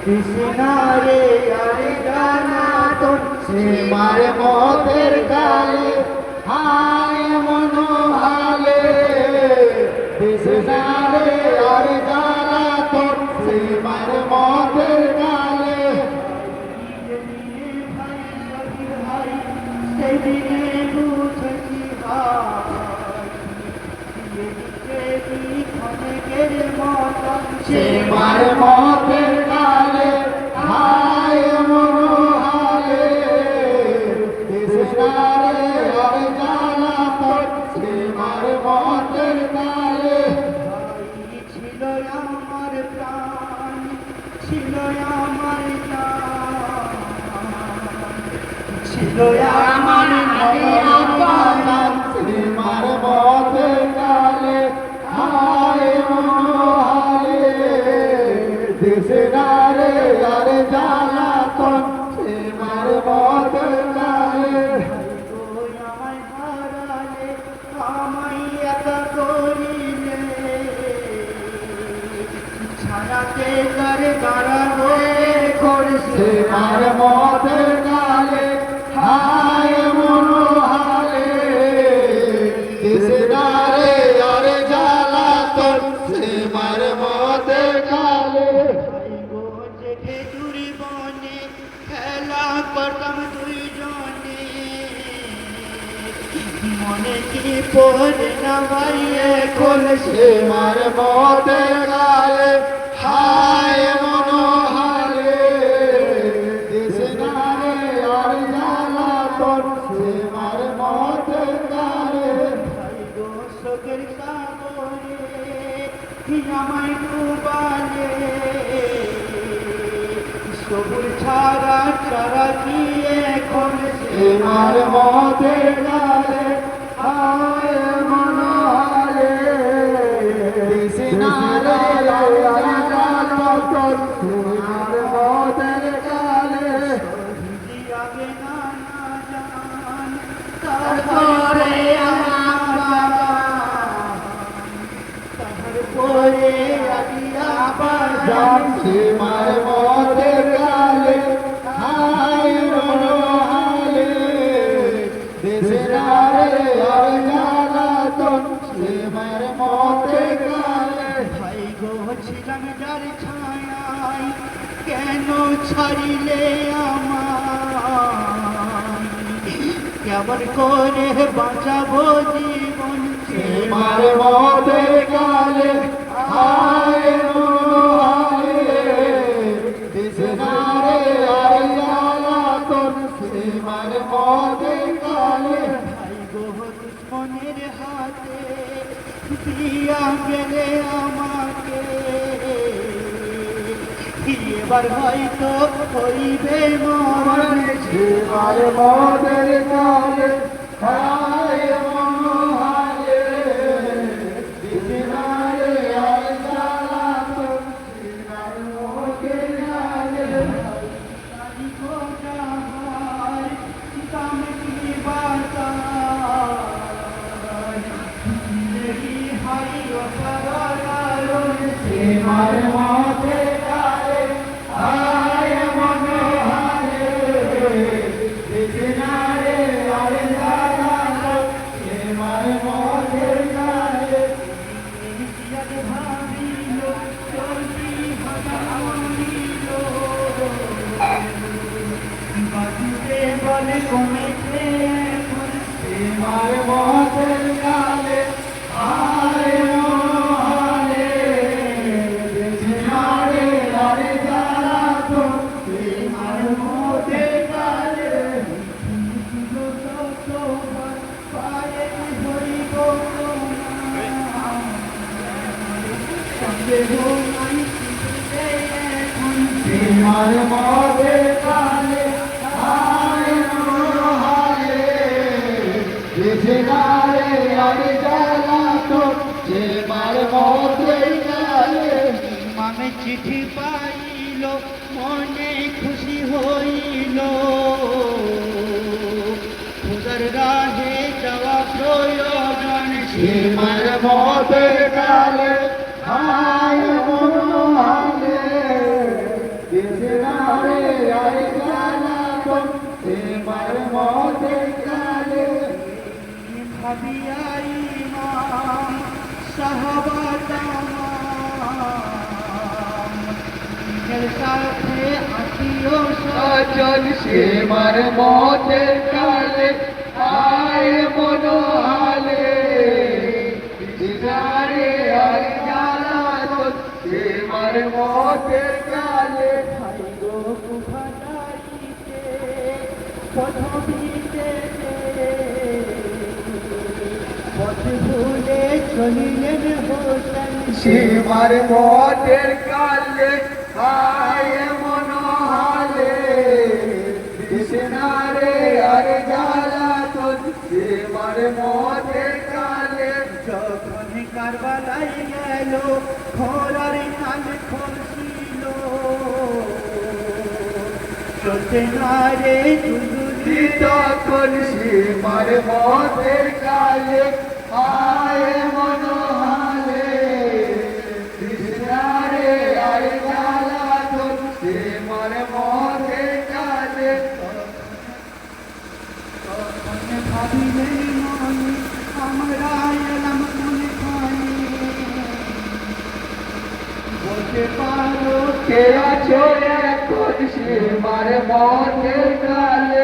কৃষ্ণারে আরে জানাতন সীমার মতের কালে হায় মনোহালে কৃষ্ণারে আরে জানাতন সীমার মতের কালে সেদিনে বুঝেছি সীমার মতের কালে হায় মনোহালে কৃষ্ণারে আর জানাতন সীমার মতের কালে ছিল আমার প্রাণ ছিল আমার প্রাণ ছিল আমার প্রাণ সীমার মতের কালে হায় মনোহালে কৃষ্ণারে আর জানাতন সীমার মতের কালে আমায় হারালে আমায় একা করিলে ছাড়াতে তার দাঁড়াবো সীমার মতের কালে হায় মনোহালে কৃষ্ণারে আর জানাতন সীমার মতের কালে জেঠে দূরে বনে খেলা করতাম দুইজনে মনে কি পড়ে না ভাই এখন সীমার মতের কালে হায় মনোহালে কৃষ্ণারে আর জানাতন সীমার মতের কালে শোকের সাগরে আমায় ডুবালে সবুজ ছাড়া ছাড়া কি এখন সীমার মতের কালে হায় মনোহালে কৃষ্ণারে জানাতন সীমার মতের কালে আগে না জান তারপরে তারপরে সীমার মতের কালে হায় মনোহালে কৃষ্ণারে আর জানাতন সীমার মতের কালে ভাই গো ছিলাম যার ছায়ায় কেন ছাড়িলে আমায় কেমন করে বাঁচাবো জীবন সীমার মতের কালে হায় মনোহালে কৃষ্ণারে আর জানাতন সীমার মতের কালে ভাই গো দুশ্মনের হাতে দিয়া গেলে আমাকে এবার হয়তো হইবে মরণ সীমার মতের কালে হায় মনোহালে কৃষ্ণারে আর জানাতন সীমার মতের কালে দাম কি বাতা সীমার মতের কালে হায় মনোহালে কৃষ্ণারে আর জানাতন সীমার মতের কালে ভাবিল চলতি ভাবিল বাজুতে বলে কমেছে সীমার মতের কালে হায় মনোহালে কৃষ্ণারে আর জানাতন সীমার মতের কালে পায়ে ধরিব সীমার মতের কালে হায় মনোহালে কৃষ্ণারে আর জানাতন সীমার মতের কালে আমি চিঠি পাইল মনে খুশি হইল খোদার রাহে যাওয়া প্রয়োজন সীমার মতের কালে হায় মনোহালে ভাবিয়াই ইমাম সাহাবা তামাম নিজের সাথে আত্মীয় স্বজন সীমার মতের কালে আয় মনোহালে দিশারে আর জ্বালাতন সীমার মতের কালে ভাইগো কুফাটাইতে পথ ভুলে চলিলেন হোসেন সীমার মতের কালে আয় মনোহালে দিশারে আর জ্বালাতন সীমার মতের কালে যখন কারবালাই গেল ঘোড়ার কান খসিল চলতে না রে দুদুলি তখন সীমার মতের কালে আয় মনোহালে কৃষ্ণারে আর জ্বালাতন সীমার মতের কালে তখন ভাবিলেন মনে আমরা এলাম মনে খানে বলতে পারো কে আছো এখন সীমার মতের কালে